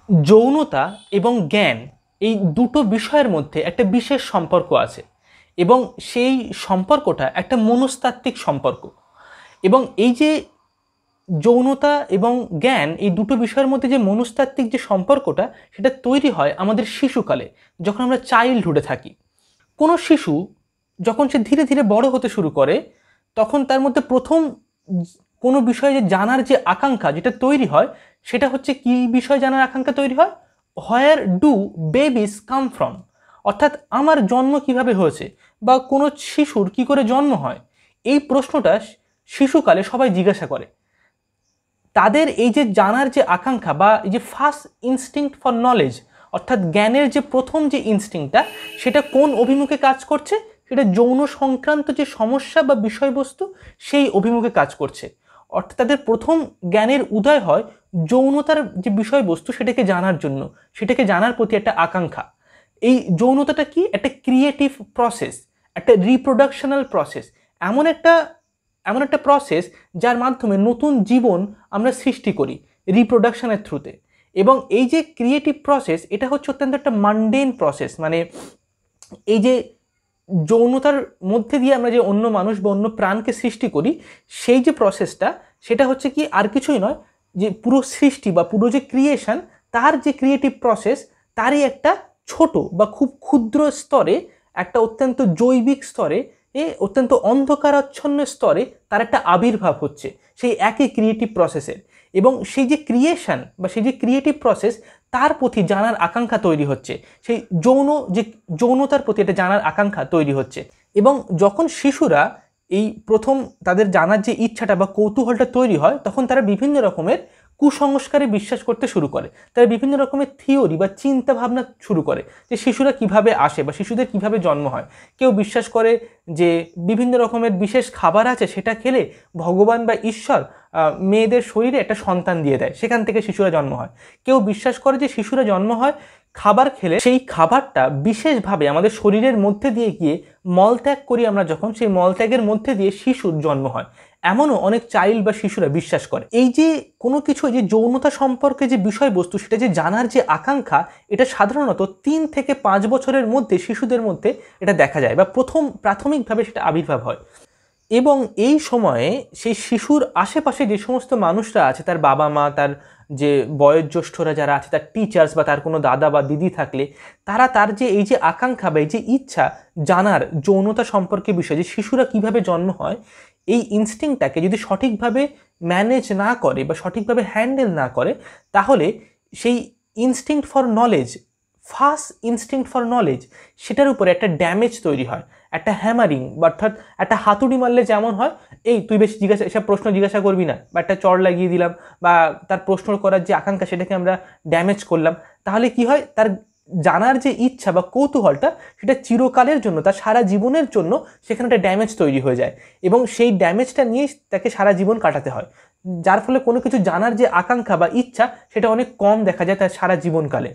যৌনতা এবং জ্ঞান এই দুটো বিষয়ের মধ্যে একটা বিশেষ সম্পর্ক আছে এবং সেই সম্পর্কটা একটা মনস্তাত্ত্বিক সম্পর্ক। এবং এই যে যৌনতা এবং জ্ঞান এই দুটো বিষয়ের মধ্যে যে মনস্তাত্ত্বিক যে সম্পর্কটা সেটা তৈরি হয় আমাদের শিশুকালে, যখন আমরা চাইল্ডহুডে থাকি। কোনো শিশু যখন সে ধীরে ধীরে বড় হতে শুরু করে তখন তার মধ্যে প্রথম কোনো বিষয়ে যে জানার যে আকাঙ্ক্ষা যেটা তৈরি হয় সেটা হচ্ছে কি বিষয় জানার আকাঙ্ক্ষা তৈরি হয়, where do babies come from, অর্থাৎ আমার জন্ম কিভাবে হয়েছে বা কোনো শিশুর কি করে জন্ম হয়। এই প্রশ্নটা শিশুকালে সবাই জিজ্ঞাসা করে। তাদের এই যে জানার যে আকাঙ্ক্ষা বা এই যে ফার্স্ট ইনস্টিংক্ট ফর নলেজ, অর্থাৎ জ্ঞানের যে প্রথম যে ইনস্টিংক্টটা সেটা কোন অভিমুখে কাজ করছে, সেটা যৌন সংক্রান্ত যে সমস্যা বা বিষয়বস্তু সেই অভিমুখে কাজ করছে। অর্থাৎ তাদের প্রথম জ্ঞানের উদয় হয় যৌনতার যে বিষয়বস্তু সেটাকে জানার জন্য, সেটাকে জানার প্রতি একটা আকাঙ্ক্ষা। এই যৌনতাটা কি একটা ক্রিয়েটিভ প্রসেস, একটা রিপ্রোডাকশনাল প্রসেস, এমন একটা এমন একটা প্রসেস যার মাধ্যমে নতুন জীবন আমরা সৃষ্টি করি রিপ্রোডাকশনের থ্রুতে। এবং এই যে ক্রিয়েটিভ প্রসেস এটা হচ্ছে অত্যন্ত একটা মানডেন প্রসেস, মানে এই যে যৌনতার মধ্যে দিয়ে আমরা যে অন্য মানুষ বা অন্য প্রাণকে সৃষ্টি করি সেই যে প্রসেসটা সেটা হচ্ছে কি আর কিছুই নয়, যে পুরো সৃষ্টি বা পুরো যে ক্রিয়েশন তার যে ক্রিয়েটিভ প্রসেস তারই একটা ছোট বা খুব ক্ষুদ্র স্তরে, একটা অত্যন্ত জৈবিক স্তরে, অত্যন্ত অন্ধকারাচ্ছন্ন স্তরে তার একটা আবির্ভাব হচ্ছে সেই একই ক্রিয়েটিভ প্রসেসের। এবং সেই যে ক্রিয়েশন বা সেই যে ক্রিয়েটিভ প্রসেস তার প্রতি জানার আকাঙ্ক্ষা তৈরি হচ্ছে, সেই যৌনতার প্রতি একটা জানার আকাঙ্ক্ষা তৈরি হচ্ছে। এবং যখন শিশুরা এই প্রথম তাদের জানার যে ইচ্ছাটা বা কৌতূহলটা তৈরি হয় তখন তারা বিভিন্ন রকমের কুসংস্কারে বিশ্বাস করতে শুরু করে, তারা বিভিন্ন রকমের থিওরি বা চিন্তা ভাবনা শুরু করে যে শিশুরা কিভাবে আসে বা শিশুদের কিভাবে জন্ম হয়। কেউ বিশ্বাস করে যে বিভিন্ন রকমের বিশেষ খাবার আছে সেটা খেলে ভগবান বা ঈশ্বর মেয়েদের শরীরে একটা সন্তান দিয়ে দেয়, সেখান থেকে শিশুরা জন্ম হয়। কেউ বিশ্বাস করে যে শিশুরা জন্ম হয় খাবার খেলে, সেই খাবারটা বিশেষভাবে আমাদের শরীরের মধ্যে দিয়ে গিয়ে মলত্যাগ করি আমরা যখন, সেই মলত্যাগের মধ্যে দিয়ে শিশুর জন্ম হয়। এমনও অনেক চাইল্ড বা শিশুরা বিশ্বাস করে। এই যে কোনো কিছু যে যৌনতা সম্পর্কে যে বিষয়বস্তু সেটা যে জানার যে আকাঙ্ক্ষা, এটা সাধারণত 3 থেকে 5 বছরের মধ্যে শিশুদের মধ্যে এটা দেখা যায় বা প্রাথমিকভাবে সেটা আবির্ভাব হয়। এবং এই সময়ে সেই শিশুর আশেপাশে যে সমস্ত মানুষরা আছে, তার বাবা মা, তার যে বয়োজ্যেষ্ঠরা যারা আছে, তার টিচার্স বা তার কোনো দাদা বা দিদি থাকলে, তারা তার যে এই যে আকাঙ্ক্ষা বা এই যে ইচ্ছা জানার যৌনতা সম্পর্কে বিষয়, যে শিশুরা কিভাবে জন্ম হয়, এই ইনস্টিংক্টটাকে যদি সঠিকভাবে ম্যানেজ না করে বা সঠিকভাবে হ্যান্ডেল না করে, তাহলে সেই instinct for knowledge, first instinct for knowledge, সেটার উপরে একটা ড্যামেজ তৈরি হয়, একটা হ্যামারিং, অর্থাৎ একটা হাতুড়ি মারলে যেমন হয়, এই তুই বেশি এসব প্রশ্ন জিজ্ঞাসা করবি না, বা একটা চড় লাগিয়ে দিলাম, বা তার প্রশ্ন করার যে আকাঙ্ক্ষা সেটাকে আমরা ড্যামেজ করলাম, তাহলে কি হয়, তার জানার যে ইচ্ছা বা কৌতূহলটা সেটা চিরকালের জন্য, তার সারা জীবনের জন্য সেখানে একটা ড্যামেজ তৈরি হয়ে যায় এবং সেই ড্যামেজটা নিয়েই তাকে সারা জীবন কাটাতে হয়। যার ফলে কোনো কিছু জানার যে আকাঙ্ক্ষা বা ইচ্ছা সেটা অনেক কম দেখা যায় তার সারা জীবনকালে।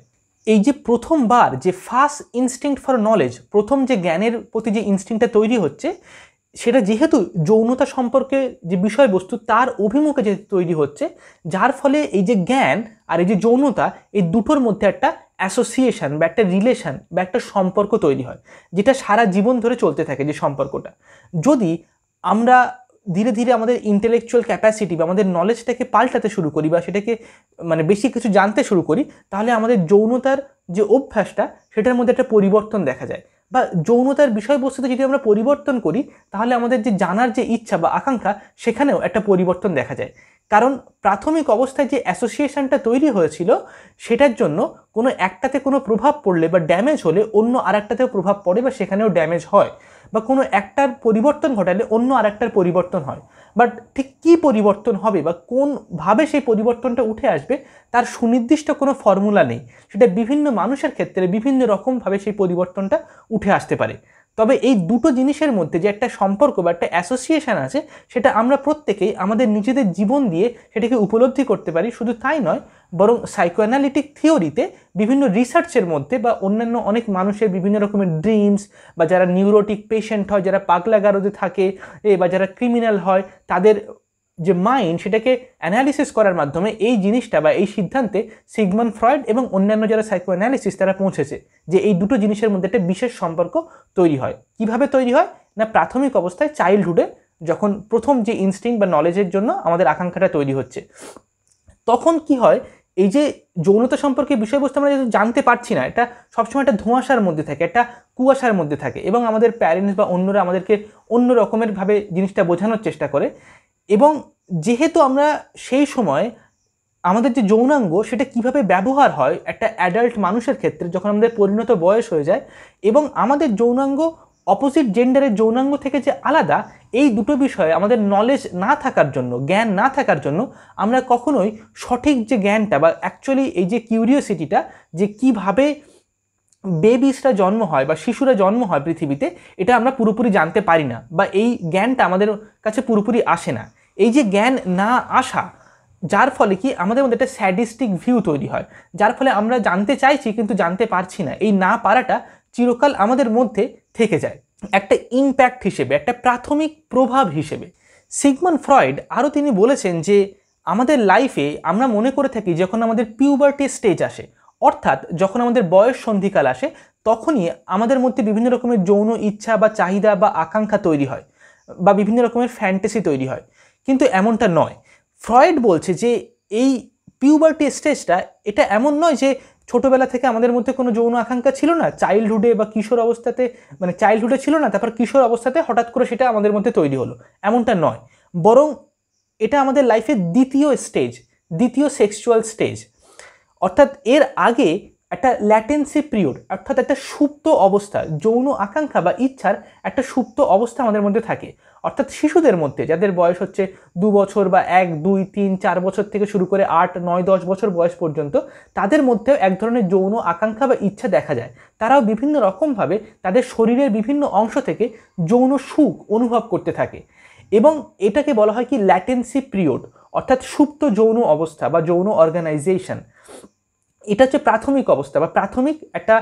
এই যে প্রথমবার যে ফার্স্ট ইনস্টিংক্ট ফর নলেজ, প্রথম যে জ্ঞানের প্রতি যে ইনস্টিংক্টটা তৈরি হচ্ছে, সেটা যেহেতু যৌনতা সম্পর্কে যে বিষয়বস্তু তার অভিমুখে যে তৈরি হচ্ছে, যার ফলে এই যে জ্ঞান আর এই যে যৌনতা এই দুটোর মধ্যে একটা অ্যাসোসিয়েশন বা একটা রিলেশন বা একটা সম্পর্ক তৈরি হয়, যেটা সারা জীবন ধরে চলতে থাকে। যে সম্পর্কটা যদি আমরা ধীরে ধীরে আমাদের ইন্টেলেকচুয়াল ক্যাপাসিটি বা আমাদের নলেজটাকে পাল্টাতে শুরু করি বা সেটাকে মানে বেশি কিছু জানতে শুরু করি, তাহলে আমাদের যৌনতার যে অভ্যাসটা সেটার মধ্যে একটা পরিবর্তন দেখা যায়। বা যৌনতার বিষয়বস্তুতে যদি আমরা পরিবর্তন করি, তাহলে আমাদের যে জানার যে ইচ্ছা বা আকাঙ্ক্ষা সেখানেও একটা পরিবর্তন দেখা যায়। কারণ প্রাথমিক অবস্থায় যে অ্যাসোসিয়েশনটা তৈরি হয়েছিল সেটার জন্য কোনো একটাতে কোনো প্রভাব পড়লে বা ড্যামেজ হলে অন্য আরেকটাতেও প্রভাব পড়ে বা সেখানেও ড্যামেজ হয়, বা কোনো একটার পরিবর্তন ঘটালে অন্য আরেকটার পরিবর্তন হয়। বাট ঠিক কী পরিবর্তন হবে বা কোনভাবে সেই পরিবর্তনটা উঠে আসবে তার সুনির্দিষ্ট কোনো ফর্মুলা নেই। সেটা বিভিন্ন মানুষের ক্ষেত্রে বিভিন্ন রকমভাবে সেই পরিবর্তনটা উঠে আসতে পারে। তবে এই দুটো জিনিসের মধ্যে যে একটা সম্পর্ক বা একটা অ্যাসোসিয়েশন আছে, সেটা আমরা প্রত্যেকেই আমাদের নিজেদের জীবন দিয়ে সেটাকে উপলব্ধি করতে পারি। শুধু তাই নয়, বরং সাইকোঅ্যানালিটিক থিওরিতে বিভিন্ন রিসার্চের মধ্যে বা অন্যান্য অনেক মানুষের বিভিন্ন রকমের ড্রিমস, বা যারা নিউরোটিক পেশেন্ট হয়, যারা পাগলাগারদে থাকে, বা যারা ক্রিমিনাল হয়, তাদের যে মাইন্ড সেটাকে অ্যানালিসিস করার মাধ্যমে এই জিনিসটা বা এই সিদ্ধান্তে সিগমন্ড ফ্রয়েড এবং অন্যান্য যারা সাইকো অ্যানালিসিস তারা পৌঁছেছে যে এই দুটো জিনিসের মধ্যে একটা বিশেষ সম্পর্ক তৈরি হয়। কিভাবে তৈরি হয় না, প্রাথমিক অবস্থায় চাইল্ডহুডে যখন প্রথম যে ইনস্টিংক্ট বা নলেজের জন্য আমাদের আকাঙ্ক্ষাটা তৈরি হচ্ছে, তখন কি হয়, এই যে যৌনতা সম্পর্কে বিষয়বস্তু আমরা যেহেতু জানতে পারছি না, এটা সবসময় একটা ধোঁয়াশার মধ্যে থাকে, একটা কুয়াশার মধ্যে থাকে, এবং আমাদের প্যারেন্টস বা অন্যরা আমাদেরকে অন্য রকমের ভাবে জিনিসটা বোঝানোর চেষ্টা করে। এবং যেহেতু আমরা সেই সময় আমাদের যে যৌনাঙ্গ সেটা কিভাবে ব্যবহার হয় একটা অ্যাডাল্ট মানুষের ক্ষেত্রে যখন আমাদের পরিণত বয়স হয়ে যায়, এবং আমাদের যৌনাঙ্গ অপোজিট জেন্ডারের যৌনাঙ্গ থেকে যে আলাদা, এই দুটো বিষয়ে আমাদের নলেজ না থাকার জন্য, জ্ঞান না থাকার জন্য আমরা কখনোই সঠিক যে জ্ঞানটা বা অ্যাকচুয়ালি এই যে কিউরিওসিটিটা যে কিভাবে বেবিসরা জন্ম হয় বা শিশুরা জন্ম হয় পৃথিবীতে, এটা আমরা পুরোপুরি জানতে পারি না, বা এই জ্ঞানটা আমাদের কাছে পুরোপুরি আসে না। এই যে জ্ঞান না আসা, যার ফলে কি আমাদের মধ্যে একটা স্যাডিস্টিক ভিউ তৈরি হয়, যার ফলে আমরা জানতে চাইছি কিন্তু জানতে পারছি না। এই না পারাটা চিরকাল আমাদের মধ্যে থেকে যায় একটা ইম্প্যাক্ট হিসেবে, একটা প্রাথমিক প্রভাব হিসেবে। সিগমন্ড ফ্রয়েড আরও তিনি বলেছেন যে আমাদের লাইফে আমরা মনে করে থাকি যখন আমাদের পিউবার্টি স্টেজ আসে, অর্থাৎ যখন আমাদের বয়স সন্ধিকাল আসে, তখনই আমাদের মধ্যে বিভিন্ন রকমের যৌন ইচ্ছা বা চাহিদা বা আকাঙ্ক্ষা তৈরি হয় বা বিভিন্ন রকমের ফ্যান্টাসি তৈরি হয়, কিন্তু এমনটা নয়। ফ্রয়েড বলছে যে এই পিউবার্টি স্টেজটা এটা এমন নয় যে ছোটোবেলা থেকে আমাদের মধ্যে কোনো যৌন আকাঙ্ক্ষা ছিল না, চাইল্ডহুডে বা কিশোর অবস্থাতে, মানে চাইল্ডহুডে ছিল না, তারপর কিশোর অবস্থাতে হঠাৎ করে সেটা আমাদের মধ্যে তৈরি হলো, এমনটা নয়। বরং এটা আমাদের লাইফের দ্বিতীয় স্টেজ, দ্বিতীয় সেক্সুয়াল স্টেজ। অর্থাৎ এর আগে একটা ল্যাটেন্সি পিরিয়ড, অর্থাৎ একটা সুপ্ত অবস্থা, যৌন আকাঙ্ক্ষা বা ইচ্ছার একটা সুপ্ত অবস্থা আমাদের মধ্যে থাকে। অর্থাৎ শিশুদের মধ্যে যাদের বয়স হচ্ছে 2 বছর বা 1, 2, 3, 4 বছর থেকে শুরু করে 8, 9, 10 বছর বয়স পর্যন্ত, তাদের মধ্যেও এক ধরনের যৌন আকাঙ্ক্ষা বা ইচ্ছা দেখা যায়। তারাও বিভিন্ন রকমভাবে তাদের শরীরের বিভিন্ন অংশ থেকে যৌন সুখ অনুভব করতে থাকে, এবং এটাকে বলা হয় কি ল্যাটেন্সি পিরিয়ড, অর্থাৎ সুপ্ত যৌন অবস্থা বা যৌন অর্গানাইজেশন। এটা হচ্ছে প্রাথমিক অবস্থা বা প্রাথমিক একটা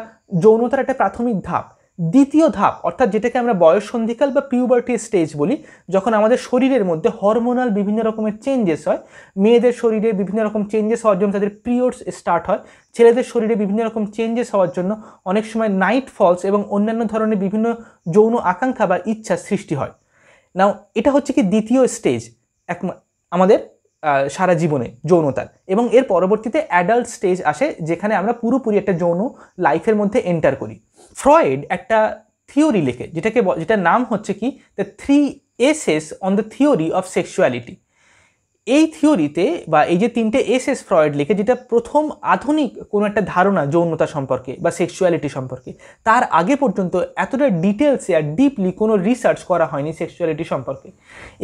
যৌনতার একটা প্রাথমিক ধাপ। দ্বিতীয় ধাপ, অর্থাৎ যেটাকে আমরা বয়স সন্ধিকাল বা পিউবার্টি স্টেজ বলি, যখন আমাদের শরীরের মধ্যে হরমোনাল বিভিন্ন রকমের চেঞ্জেস হয়। মেয়েদের শরীরে বিভিন্ন রকম চেঞ্জেস হওয়ার জন্য তাদের পিরিয়ডস স্টার্ট হয়, ছেলেদের শরীরে বিভিন্ন রকম চেঞ্জেস হওয়ার জন্য অনেক সময় নাইট ফলস এবং অন্যান্য ধরনের বিভিন্ন যৌন আকাঙ্ক্ষা বা ইচ্ছা সৃষ্টি হয়। নাও এটা হচ্ছে কি দ্বিতীয় স্টেজ আমাদের সারা জীবনে যৌনতার, এবং এর পরবর্তীতে অ্যাডাল্ট স্টেজ আসে যেখানে আমরা পুরোপুরি একটা যৌন লাইফের মধ্যে এন্টার করি। ফ্রয়েড একটা থিওরি লেখে যেটার নাম হচ্ছে কি the 3 essays on the theory of sexuality. এই থিওরিতে বা এই যে 3টে এসেস ফ্রয়েড লেখে, যেটা প্রথম আধুনিক কোনো একটা ধারণা যৌনতা সম্পর্কে বা সেক্সুয়ালিটি সম্পর্কে। তার আগে পর্যন্ত এতটা ডিটেলসে আর ডিপলি কোনো রিসার্চ করা হয়নি সেক্সুয়ালিটি সম্পর্কে।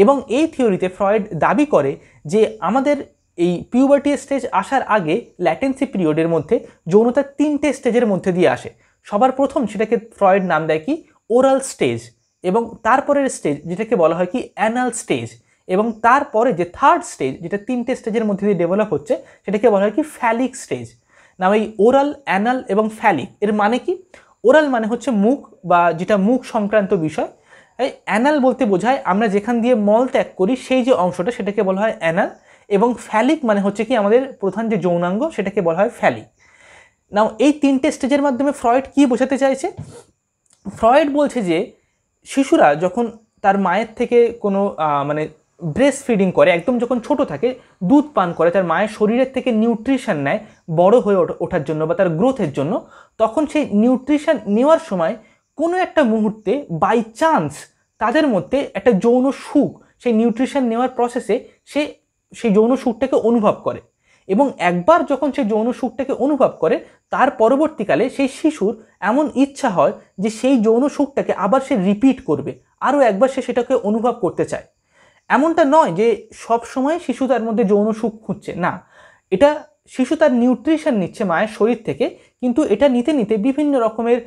এবং এই থিওরিতে ফ্রয়েড দাবি করে যে আমাদের এই পিউবার্টি স্টেজ আসার আগে ল্যাটেন্সি পিরিয়ডের মধ্যে যৌনতার 3টে স্টেজের মধ্যে দিয়ে আসে। সবার প্রথম সেটাকে ফ্রয়েড নাম দেয় কি ওরাল স্টেজ, এবং তারপরের স্টেজ যেটাকে বলা হয় কি অ্যানাল স্টেজ, এবং তারপরে যে থার্ড স্টেজ যেটা 3টে স্টেজের মধ্যে দিয়ে ডেভেলপ হচ্ছে সেটাকে বলা হয় কি ফ্যালিক স্টেজ। না এই ওরাল, অ্যানাল এবং ফ্যালিক এর মানে কি? ওরাল মানে হচ্ছে মুখ বা যেটা মুখ সংক্রান্ত বিষয়। এই অ্যানাল বলতে বোঝায় আমরা যেখান দিয়ে মল ত্যাগ করি সেই যে অংশটা, সেটাকে বলা হয় অ্যানাল, এবং ফ্যালিক মানে হচ্ছে কি আমাদের প্রধান যে যৌনাঙ্গ সেটাকে বলা হয় ফ্যালিক। নাও এই 3টে স্টেজের মাধ্যমে ফ্রয়েড কি বোঝাতে চাইছে? ফ্রয়েড বলছে যে শিশুরা যখন তার মায়ের থেকে কোনো মানে ব্রেস্ট ফিডিং করে, একদম যখন ছোট থাকে দুধ পান করে, তার মায়ের শরীরের থেকে নিউট্রিশন নেয় বড় হয়ে ওঠার জন্য বা তার গ্রোথের জন্য, তখন সেই নিউট্রিশন নেওয়ার সময় কোনো একটা মুহূর্তে বাই চান্স তাদের মধ্যে একটা যৌন সুখ সেই নিউট্রিশন নেওয়ার প্রসেসে সেই যৌন সুখটাকে অনুভব করে, এবং একবার যখন সেই যৌন সুখটাকে অনুভব করে তার পরবর্তীকালে সেই শিশুর এমন ইচ্ছা হয় যে সেই যৌন সুখটাকে আবার সে রিপিট করবে, আরও একবার সে সেটাকে অনুভব করতে চায়। এমনটা নয় যে সব সময় শিশু তার মধ্যে যৌন সুখ খুঁজছে, না, এটা শিশু তার নিউট্রিশন নিচ্ছে মায়ের শরীর থেকে, কিন্তু এটা নিতে নিতে বিভিন্ন রকমের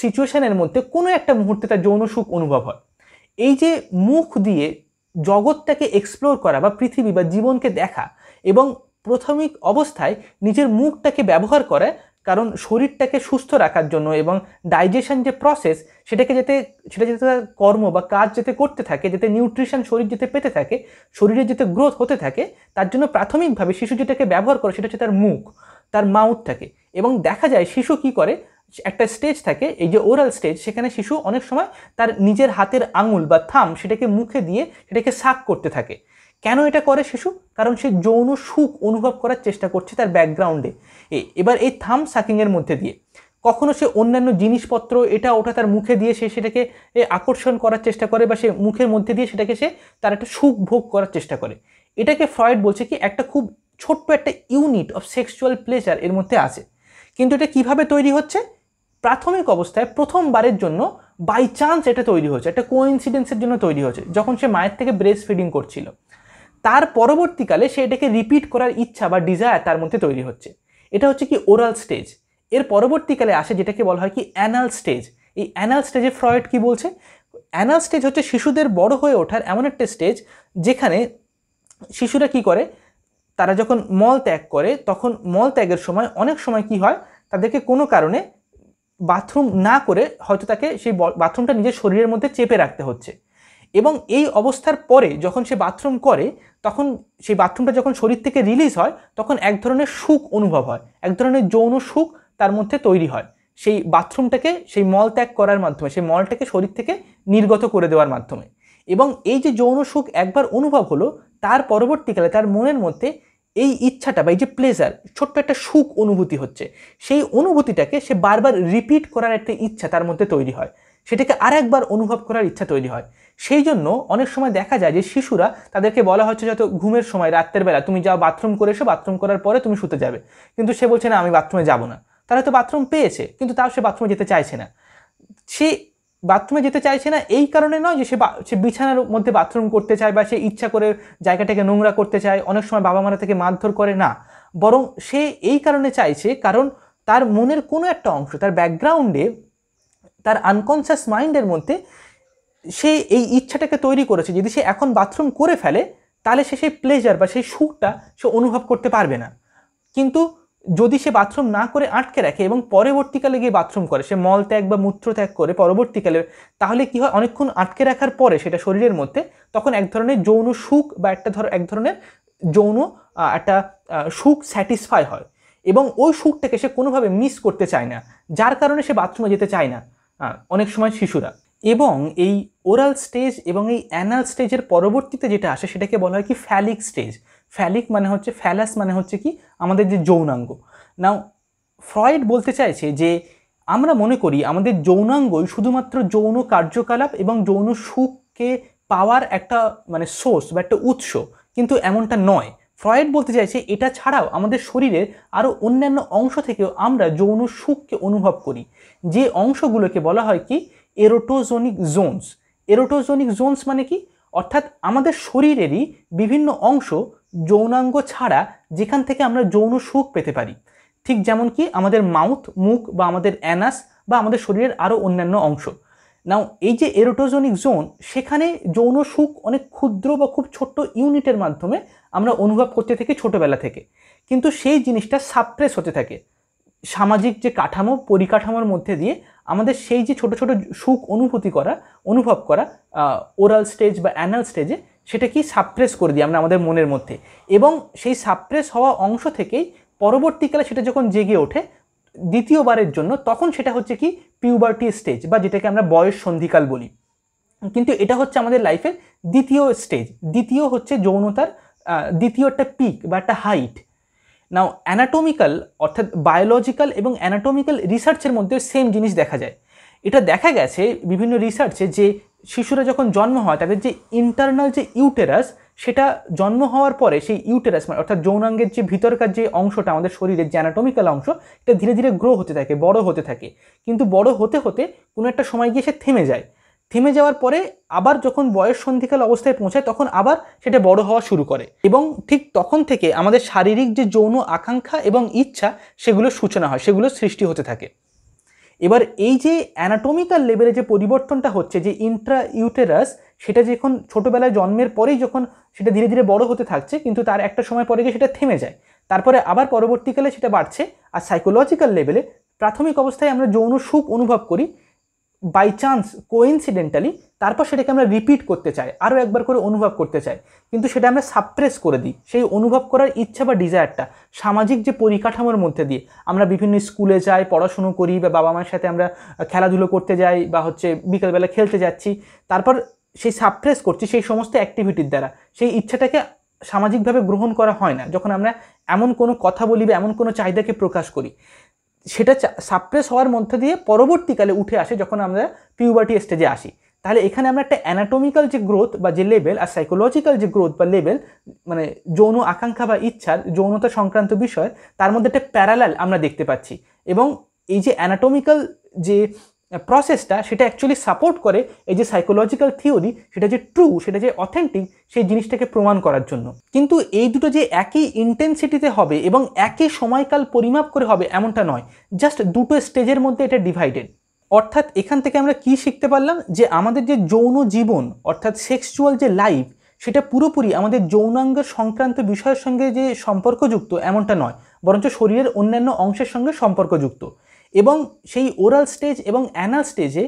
সিচুয়েশনের মধ্যে কোনো একটা মুহূর্তে তার যৌন সুখ অনুভব হয়। এই যে মুখ দিয়ে জগৎটাকে এক্সপ্লোর করা বা পৃথিবী বা জীবনকে দেখা, এবং প্রাথমিক অবস্থায় নিজের মুখটাকে ব্যবহার করে কারণ শরীরটাকে সুস্থ রাখার জন্য এবং ডাইজেশন যে প্রসেস সেটা যাতে তার কর্ম বা কাজ যাতে করতে থাকে, যাতে নিউট্রিশন শরীর যাতে পেতে থাকে, শরীরে যাতে গ্রোথ হতে থাকে, তার জন্য প্রাথমিকভাবে শিশু যেটাকে ব্যবহার করে সেটা হচ্ছে তার মুখ, তার মাউথ থাকে। এবং দেখা যায় শিশু কি করে, একটা স্টেজ থাকে এই যে ওরাল স্টেজ, সেখানে শিশু অনেক সময় তার নিজের হাতের আঙুল বা থাম সেটাকে মুখে দিয়ে সেটাকে শাক করতে থাকে। কেন এটা করে শিশু? কারণ সে যৌন সুখ অনুভব করার চেষ্টা করছে তার ব্যাকগ্রাউন্ডে। এবার এই থাম সাকিংয়ের মধ্যে দিয়ে কখনো সে অন্যান্য জিনিসপত্র এটা ওটা তার মুখে দিয়ে সে সেটাকে আকর্ষণ করার চেষ্টা করে, বা সে মুখের মধ্যে দিয়ে সেটাকে সে তার একটা সুখ ভোগ করার চেষ্টা করে। এটাকে ফ্রয়েড বলছে কি একটা খুব ছোট্ট একটা ইউনিট অফ সেক্সুয়াল প্লেজার এর মধ্যে আছে। কিন্তু এটা কিভাবে তৈরি হচ্ছে? প্রাথমিক অবস্থায় প্রথমবারের জন্য বাই চান্স এটা তৈরি হচ্ছে, একটা কোইন্সিডেন্সের জন্য তৈরি হচ্ছে যখন সে মায়ের থেকে ব্রেস্ট ফিডিং করছিল। তার পরবর্তীকালে সে এটাকে রিপিট করার ইচ্ছা বা ডিজায়ার তার মধ্যে তৈরি হচ্ছে। এটা হচ্ছে কি ওরাল স্টেজ। এর পরবর্তীকালে আসে যেটাকে বলা হয় কি অ্যানাল স্টেজ। এই অ্যানাল স্টেজে ফ্রয়েড কি বলছে? অ্যানাল স্টেজ হচ্ছে শিশুদের বড় হয়ে ওঠার এমন একটা স্টেজ যেখানে শিশুরা কি করে, তারা যখন মল ত্যাগ করে তখন মল ত্যাগের সময় অনেক সময় কি হয়, তাদেরকে কোনো কারণে বাথরুম না করে হয়তো তাকে সেই বাথরুমটা নিজের শরীরের মধ্যে চেপে রাখতে হচ্ছে। এবং এই অবস্থার পরে যখন সে বাথরুম করে তখন সেই বাথরুমটা যখন শরীর থেকে রিলিজ হয় তখন এক ধরনের সুখ অনুভব হয়, এক ধরনের যৌন সুখ তার মধ্যে তৈরি হয় সেই বাথরুমটাকে, সেই মল ত্যাগ করার মাধ্যমে, সেই মলটাকে শরীর থেকে নির্গত করে দেওয়ার মাধ্যমে। এবং এই যে যৌন সুখ একবার অনুভব হলো, তার পরবর্তীকালে তার মনের মধ্যে এই ইচ্ছাটা বা এই যে প্লেজার, ছোট্ট একটা সুখ অনুভূতি হচ্ছে, সেই অনুভূতিটাকে সে বারবার রিপিট করার একটা ইচ্ছা তার মধ্যে তৈরি হয়, সেটাকে আরেকবার অনুভব করার ইচ্ছা তৈরি হয়। সেই জন্য অনেক সময় দেখা যায় যে শিশুরা, তাদেরকে বলা হচ্ছে যত ঘুমের সময় রাত্রের বেলা তুমি যাও বাথরুম করে এসো, বাথরুম করার পরে তুমি শুতে যাবে, কিন্তু সে বলছে না আমি বাথরুমে যাব না। তারা তো বাথরুম পেয়েছে কিন্তু তাও সে বাথরুমে যেতে চাইছে না। সে বাথরুমে যেতে চাইছে না এই কারণে নয় যে সে বিছানার মধ্যে বাথরুম করতে চায় বা সে ইচ্ছা করে জায়গাটাকে নোংরা করতে চায়, অনেক সময় বাবা মারা থেকে মারধর করে, না, বরং সে এই কারণে চাইছে কারণ তার মনের কোনো একটা অংশ, তার ব্যাকগ্রাউন্ডে, তার আনকনসিয়াস মাইন্ডের মধ্যে সে এই ইচ্ছাটাকে তৈরি করেছে যদি সে এখন বাথরুম করে ফেলে তাহলে সে সেই প্লেজার বা সেই সুখটা সে অনুভব করতে পারবে না। কিন্তু যদি সে বাথরুম না করে আটকে রাখে এবং পরবর্তীকালে গিয়ে বাথরুম করে, সে মল ত্যাগ বা মূত্র ত্যাগ করে পরবর্তীকালে, তাহলে কি হয়, অনেকক্ষণ আটকে রাখার পরে সেটা শরীরের মধ্যে তখন এক ধরনের যৌন সুখ বা এক ধরনের যৌন একটা সুখ স্যাটিসফাই হয় এবং ওই সুখটাকে সে কোনোভাবে মিস করতে চায় না, যার কারণে সে বাথরুমে যেতে চায় না অনেক সময় শিশুরা। এবং এই ওরাল স্টেজ এবং এই অ্যানাল স্টেজের পরবর্তীতে যেটা আসে সেটাকে বলা হয় কি ফ্যালিক স্টেজ। ফ্যালিক মানে হচ্ছে, ফ্যালাস মানে হচ্ছে কি আমাদের যে যৌনাঙ্গ। নাও ফ্রয়েড বলতে চাইছে যে আমরা মনে করি আমাদের যৌনাঙ্গই শুধুমাত্র যৌন কার্যকলাপ এবং যৌন সুখকে পাওয়ার একটা মানে সোর্স বা একটা উৎস, কিন্তু এমনটা নয়। ফ্রয়েড বলতে চাইছে এটা ছাড়াও আমাদের শরীরের আরও অন্যান্য অংশ থেকেও আমরা যৌন সুখকে অনুভব করি, যে অংশগুলোকে বলা হয় কি এরোটোজনিক জোনস। এরোটোজনিক জোনস মানে কি, অর্থাৎ আমাদের শরীরেরই বিভিন্ন অংশ যৌনাঙ্গ ছাড়া যেখান থেকে আমরা যৌন সুখ পেতে পারি, ঠিক যেমন কি আমাদের মাউথ, মুখ, বা আমাদের অ্যানাস, বা আমাদের শরীরের আরও অন্যান্য অংশ। নাও এই যে এরোটোজনিক জোন, সেখানে যৌন সুখ অনেক ক্ষুদ্র বা খুব ছোট্ট ইউনিটের মাধ্যমে আমরা অনুভব করতে থাকি ছোটোবেলা থেকে, কিন্তু সেই জিনিসটা সাপ্রেস হতে থাকে সামাজিক যে কাঠামো, পরিকাঠামোর মধ্যে দিয়ে আমাদের সেই যে ছোট ছোট সুখ অনুভব করা ওরাল স্টেজ বা অ্যানাল স্টেজে, সেটা কি সাপ্রেস করে দিই আমরা আমাদের মনের মধ্যে, এবং সেই সাপ্রেস হওয়া অংশ থেকেই পরবর্তীকালে সেটা যখন জেগে ওঠে দ্বিতীয়বারের জন্য, তখন সেটা হচ্ছে কি পিউবার্টি স্টেজ, বা যেটাকে আমরা বয়স সন্ধিকাল বলি। কিন্তু এটা হচ্ছে আমাদের লাইফের দ্বিতীয় স্টেজ, দ্বিতীয় হচ্ছে যৌনতার দ্বিতীয় একটা পিক বা একটা হাইট। নাও অ্যানাটমিক্যাল অর্থাৎ বায়োলজিক্যাল এবং অ্যানাটমিক্যাল রিসার্চের মধ্যে সেম জিনিস দেখা যায়। এটা দেখা গেছে বিভিন্ন রিসার্চে যে শিশুরা যখন জন্ম হয় তাদের যে ইন্টারনাল যে ইউটেরাস, সেটা জন্ম হওয়ার পরে সেই ইউটেরাস মানে অর্থাৎ যৌনাঙ্গের যে ভিতরকার যে অংশটা আমাদের শরীরের যে অ্যানাটমিক্যাল অংশ, এটা ধীরে ধীরে গ্রো হতে থাকে, বড় হতে থাকে, কিন্তু বড় হতে হতে কোনো একটা সময় গিয়ে সে থেমে যায়। থেমে যাওয়ার পরে আবার যখন বয়স সন্ধিকাল অবস্থায় পৌঁছায় তখন আবার সেটা বড় হওয়া শুরু করে, এবং ঠিক তখন থেকে আমাদের শারীরিক যে যৌন আকাঙ্ক্ষা এবং ইচ্ছা সেগুলোর সূচনা হয়, সেগুলো সৃষ্টি হতে থাকে। এবার এই যে অ্যানাটমিক্যাল লেভেলে যে পরিবর্তনটা হচ্ছে, যে ইন্ট্রা ইউটেরাস, সেটা যখন ছোটোবেলায় জন্মের পরেই যখন সেটা ধীরে ধীরে বড় হতে থাকছে, কিন্তু তার একটা সময় পরে গিয়ে সেটা থেমে যায়, তারপরে আবার পরবর্তীকালে সেটা বাড়ছে। আর সাইকোলজিক্যাল লেভেলে প্রাথমিক অবস্থায় আমরা যৌন সুখ অনুভব করি বাই চান্স, কোইন্সিডেন্টালি, তারপর সেটাকে আমরা রিপিট করতে চাই, আরও একবার করে অনুভব করতে চাই, কিন্তু সেটা আমরা সাপ্রেস করে দিই। সেই অনুভব করার ইচ্ছা বা ডিজায়ারটা সামাজিক যে পরিকাঠামোর মধ্যে দিয়ে আমরা বিভিন্ন স্কুলে যাই, পড়াশুনো করি, বা বাবা মায়ের সাথে আমরা খেলাধুলো করতে যাই, বা বিকেলবেলা খেলতে যাচ্ছি, তারপর সেই সাপ্রেস করছি সেই সমস্ত অ্যাক্টিভিটির দ্বারা সেই ইচ্ছাটাকে সামাজিকভাবে গ্রহণ করা হয় না। যখন আমরা এমন কোনো কথা বলি বা এমন কোনো চাহিদাকে প্রকাশ করি, সেটা সাপ্রেস হওয়ার মধ্যে দিয়ে পরবর্তীকালে উঠে আসে যখন আমরা পিউবার্টি স্টেজে আসি। তাহলে এখানে আমরা একটা অ্যানাটমিক্যাল যে গ্রোথ বা যে লেভেল, আর সাইকোলজিক্যাল যে গ্রোথ বা লেভেল, মানে যৌন আকাঙ্ক্ষা বা ইচ্ছার, যৌনতা সংক্রান্ত বিষয়, তার মধ্যে একটা প্যারালাল আমরা দেখতে পাচ্ছি। এবং এই যে অ্যানাটমিক্যাল যে প্রসেসটা, সেটা অ্যাকচুয়ালি সাপোর্ট করে এই যে সাইকোলজিক্যাল থিওরি, সেটা যে ট্রু, সেটা যে অথেন্টিক, সেই জিনিসটাকে প্রমাণ করার জন্য। কিন্তু এই দুটো যে একই ইন্টেন্সিটিতে হবে এবং একই সময়কাল পরিমাপ করে হবে এমনটা নয়, জাস্ট দুটো স্টেজের মধ্যে এটা ডিভাইডেড। অর্থাৎ এখান থেকে আমরা কি শিখতে পারলাম, যে আমাদের যে যৌন জীবন অর্থাৎ সেক্সুয়াল যে লাইফ, সেটা পুরোপুরি আমাদের যৌনাঙ্গের সংক্রান্ত বিষয়ের সঙ্গে যে সম্পর্কযুক্ত এমনটা নয়, বরঞ্চ শরীরের অন্যান্য অংশের সঙ্গে সম্পর্কযুক্ত। এবং সেই ওরাল স্টেজ এবং অ্যানাল স্টেজে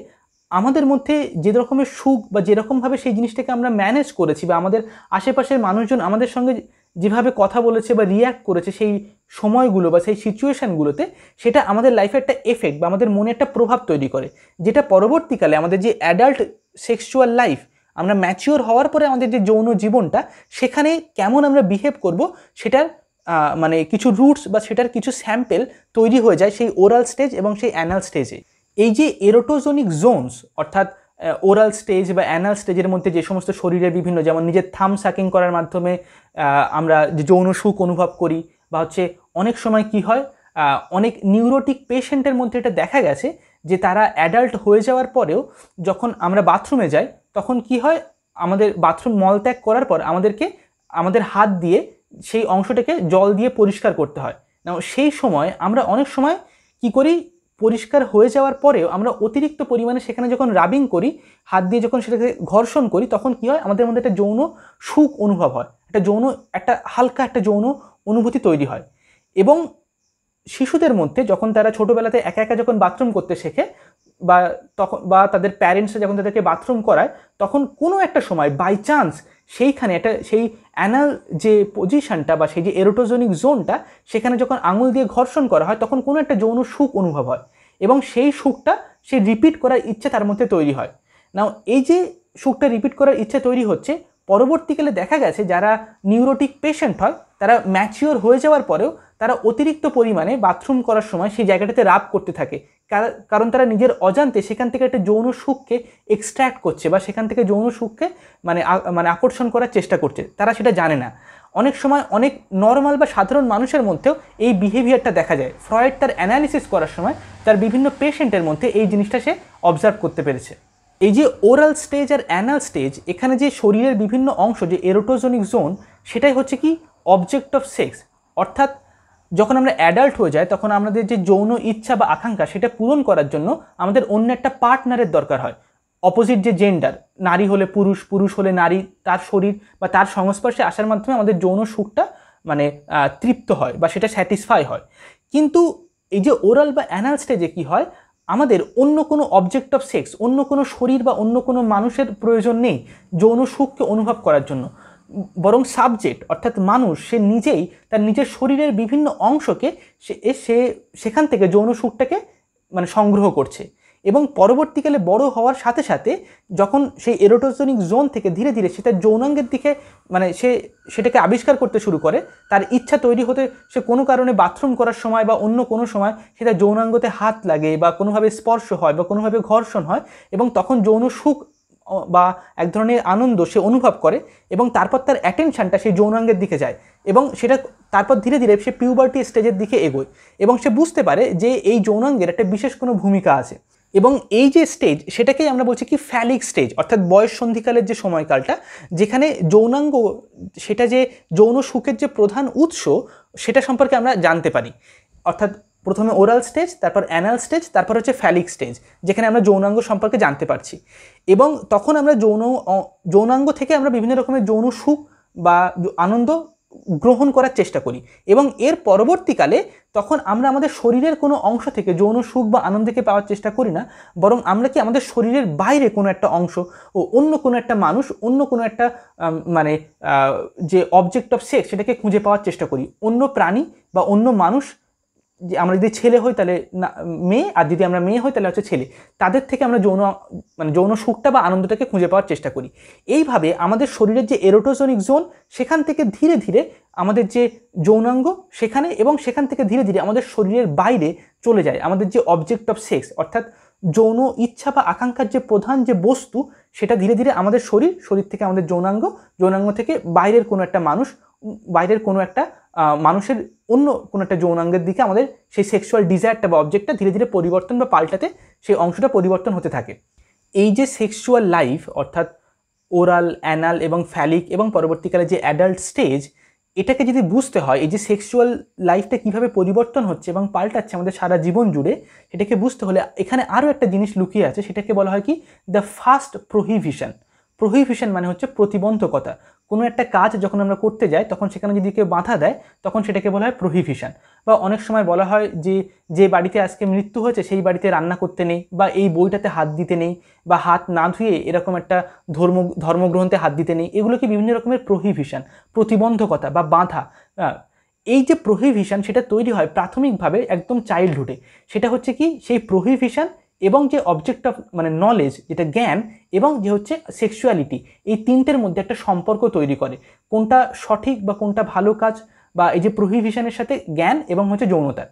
আমাদের মধ্যে যে রকমের সুখ বা যেরকমভাবে সেই জিনিসটাকে আমরা ম্যানেজ করেছি, বা আমাদের আশেপাশের মানুষজন আমাদের সঙ্গে যেভাবে কথা বলেছে বা রিয়্যাক্ট করেছে সেই সময়গুলো বা সেই সিচুয়েশানগুলোতে, সেটা আমাদের লাইফে একটা এফেক্ট বা আমাদের মনে একটা প্রভাব তৈরি করে, যেটা পরবর্তীকালে আমাদের যে অ্যাডাল্ট সেক্সুয়াল লাইফ, আমরা ম্যাচিওর হওয়ার পরে আমাদের যে যৌন জীবনটা, সেখানে কেমন আমরা বিহেভ করব, সেটার মানে কিছু রুটস বা সেটার কিছু স্যাম্পেল তৈরি হয়ে যায় সেই ওরাল স্টেজ এবং সেই অ্যানাল স্টেজে। এই যে এরোটোজনিক জোনস, অর্থাৎ ওরাল স্টেজ বা অ্যানাল স্টেজের মধ্যে যে সমস্ত শরীরের বিভিন্ন, যেমন নিজের থাম সাকিং করার মাধ্যমে আমরা যে যৌন সুখ অনুভব করি, বা অনেক সময় কি হয়, অনেক নিউরোটিক পেশেন্টের মধ্যে এটা দেখা গেছে যে তারা অ্যাডাল্ট হয়ে যাওয়ার পরেও যখন আমরা বাথরুমে যাই, তখন কি হয়, আমাদের বাথরুম মলত্যাগ করার পর আমাদেরকে আমাদের হাত দিয়ে সেই অংশটাকে জল দিয়ে পরিষ্কার করতে হয়। না, সেই সময় আমরা অনেক সময় কি করি, পরিষ্কার হয়ে যাওয়ার পরেও আমরা অতিরিক্ত পরিমাণে সেখানে যখন রাবিং করি, হাত দিয়ে যখন সেটাকে ঘর্ষণ করি, তখন কি হয়, আমাদের মধ্যে একটা যৌন সুখ অনুভব হয়, একটা হালকা একটা যৌন অনুভূতি তৈরি হয়। এবং শিশুদের মধ্যে যখন তারা ছোটোবেলাতে একা একা যখন বাথরুম করতে শেখে, বা তাদের প্যারেন্টসরা যখন তাদেরকে বাথরুম করায়, তখন কোনো একটা সময় বাই চান্স সেইখানে সেই অ্যানাল যে পজিশনটা বা সেই যে এরোটোজনিক জোনটা, সেখানে যখন আঙুল দিয়ে ঘর্ষণ করা হয়, তখন কোনো একটা যৌন সুখ অনুভব হয়, এবং সেই সুখটা সে রিপিট করার ইচ্ছা তার মধ্যে তৈরি হয়। নাও এই যে সুখটা রিপিট করার ইচ্ছা তৈরি হচ্ছে, পরবর্তীকালে দেখা গেছে যারা নিউরোটিক পেশেন্ট হয়, তারা ম্যাচিওর হয়ে যাওয়ার পরেও তারা অতিরিক্ত পরিমাণে বাথরুম করার সময় সেই জায়গাটাতে রাব করতে থাকে, কারণ তারা নিজের অজান্তে সেখান থেকে একটা যৌন সুখকে এক্সট্র্যাক্ট করছে, বা সেখান থেকে যৌন সুখকে মানে আকর্ষণ করার চেষ্টা করছে, তারা সেটা জানে না। অনেক সময় অনেক নর্মাল বা সাধারণ মানুষের মধ্যেও এই বিহেভিয়ারটা দেখা যায়। ফ্রয়েড তার অ্যানালিসিস করার সময় তার বিভিন্ন পেশেন্টের মধ্যে এই জিনিসটা সে অবজার্ভ করতে পেরেছে। এই যে ওরাল স্টেজ আর অ্যানাল স্টেজ, এখানে যে শরীরের বিভিন্ন অংশ, যে এরোটোজনিক জোন, সেটাই হচ্ছে কি অবজেক্ট অফ সেক্স। অর্থাৎ যখন আমরা অ্যাডাল্ট হয়ে যাই, তখন আমাদের যে যৌন ইচ্ছা বা আকাঙ্ক্ষা, সেটা পূরণ করার জন্য আমাদের অন্য একটা পার্টনারের দরকার হয়। অপোজিট যে জেন্ডার, নারী হলে পুরুষ, পুরুষ হলে নারী, তার শরীর বা তার সংস্পর্শে আসার মাধ্যমে আমাদের যৌন সুখটা তৃপ্ত হয় বা সেটা স্যাটিসফাই হয়। কিন্তু এই যে ওরাল বা অ্যানাল স্টেজে কি হয়, আমাদের অন্য কোনো অবজেক্ট অফ সেক্স, অন্য কোনো শরীর বা অন্য কোনো মানুষের প্রয়োজন নেই যৌন সুখকে অনুভব করার জন্য, বরং সাবজেক্ট অর্থাৎ মানুষ সে নিজেই তার নিজের শরীরের বিভিন্ন অংশকে সেখান থেকে যৌন সুখটাকে সংগ্রহ করছে। এবং পরবর্তীকালে বড় হওয়ার সাথে সাথে যখন সেই এরোটোজনিক জোন থেকে ধীরে ধীরে সে তার যৌনাঙ্গের দিকে সে সেটাকে আবিষ্কার করতে শুরু করে, তার ইচ্ছা তৈরি হতে সে কোনো কারণে বাথরুম করার সময় বা অন্য কোনো সময় সে তার যৌনাঙ্গতে হাত লাগে, বা কোনোভাবে স্পর্শ হয়, বা কোনোভাবে ঘর্ষণ হয়, এবং তখন যৌন সুখ বা এক ধরনের আনন্দ সে অনুভব করে, এবং তারপর তার অ্যাটেনশনটা সেই যৌনাঙ্গের দিকে যায়, এবং সেটা তারপর ধীরে ধীরে সে পিউবার্টি স্টেজের দিকে এগোয়, এবং সে বুঝতে পারে যে এই যৌনাঙ্গের একটা বিশেষ কোনো ভূমিকা আছে। এবং এই যে স্টেজ, সেটাকেই আমরা বলছি কি ফ্যালিক স্টেজ, অর্থাৎ বয়স সন্ধিকালের যে সময়কালটা, যেখানে যৌনাঙ্গ সেটা যে যৌন সুখের যে প্রধান উৎস, সেটা সম্পর্কে আমরা জানতে পারি। অর্থাৎ প্রথমে ওরাল স্টেজ, তারপর অ্যানাল স্টেজ, তারপর হচ্ছে ফ্যালিক স্টেজ, যেখানে আমরা যৌনাঙ্গ সম্পর্কে জানতে পারছি। এবং তখন আমরা যৌনাঙ্গ থেকে আমরা বিভিন্ন রকমের যৌন সুখ বা আনন্দ গ্রহণ করার চেষ্টা করি এবং এর পরবর্তীকালে তখন আমরা আমাদের শরীরের কোনো অংশ থেকে যৌন সুখ বা আনন্দকে পাওয়ার চেষ্টা করি না, বরং আমরা কি আমাদের শরীরের বাইরে কোনো একটা অংশ ও অন্য কোনো একটা মানুষ, অন্য কোনো একটা মানে যে অবজেক্ট অফ সেক্স সেটাকে খুঁজে পাওয়ার চেষ্টা করি। অন্য প্রাণী বা অন্য মানুষ, যে আমরা যদি ছেলে হই তাহলে মেয়ে, আর যদি আমরা মেয়ে হই তাহলে হচ্ছে ছেলে, তাদের থেকে আমরা যৌন সুখটা বা আনন্দটাকে খুঁজে পাওয়ার চেষ্টা করি। এইভাবে আমাদের শরীরের যে এরোটোজনিক জোন, সেখান থেকে ধীরে ধীরে আমাদের যে যৌনাঙ্গ সেখানে, এবং সেখান থেকে ধীরে ধীরে আমাদের শরীরের বাইরে চলে যায় আমাদের যে অবজেক্ট অফ সেক্স, অর্থাৎ যৌন ইচ্ছা বা আকাঙ্ক্ষার যে প্রধান যে বস্তু, সেটা ধীরে ধীরে আমাদের শরীর থেকে আমাদের যৌনাঙ্গ থেকে বাইরের কোনো একটা মানুষ, বাইরের কোনো একটা মানুষের অন্য কোনো একটা যৌনাঙ্গের দিকে আমাদের সেই সেক্সুয়াল ডিজায়ারটা বা অবজেক্টটা ধীরে ধীরে পরিবর্তন বা পাল্টাতে সেই অংশটা পরিবর্তন হতে থাকে। এই যে সেক্সুয়াল লাইফ, অর্থাৎ ওরাল, অ্যানাল এবং ফ্যালিক এবং পরবর্তীকালে যে অ্যাডাল্ট স্টেজ, এটাকে যদি বুঝতে হয়, এই যে সেক্সুয়াল লাইফটা কীভাবে পরিবর্তন হচ্ছে এবং পাল্টাচ্ছে আমাদের সারা জীবন জুড়ে, সেটাকে বুঝতে হলে এখানে আরও একটা জিনিস লুকিয়ে আছে, সেটাকে বলা হয় কি দ্য ফার্স্ট প্রোহিবিশন। প্রোহিবিশন মানে হচ্ছে প্রতিবন্ধকতা। কোনো একটা কাজ যখন আমরা করতে যাই, তখন সেখানে যদি কেউ বাধা দেয়, তখন সেটাকে বলা হয় প্রোহিবিশন। বা অনেক সময় বলা হয় যে বাড়িতে আজকে মৃত্যু হয়েছে সেই বাড়িতে রান্না করতে নেই, বা এই বইটাতে হাত দিতে নেই, বা হাত না ধুয়ে এরকম একটা ধর্মগ্রন্থে হাত দিতে নেই। এগুলোকে বিভিন্ন রকমের প্রোহিবিশন, প্রতিবন্ধকতা বা বাধা। এই যে প্রোহিবিশন, সেটা তৈরি হয় প্রাথমিকভাবে একদম চাইল্ডহুডে। সেটা হচ্ছে কি সেই প্রোহিবিশন এবং যে অবজেক্ট অফ মানে নলেজ, যেটা জ্ঞান, এবং যে হচ্ছে সেক্সুয়ালিটি, এই তিনটের মধ্যে একটা সম্পর্ক তৈরি করে। কোনটা সঠিক বা কোনটা ভালো কাজ, বা এই যে প্রোহিবিশনের সাথে জ্ঞান এবং হচ্ছে যৌনতা।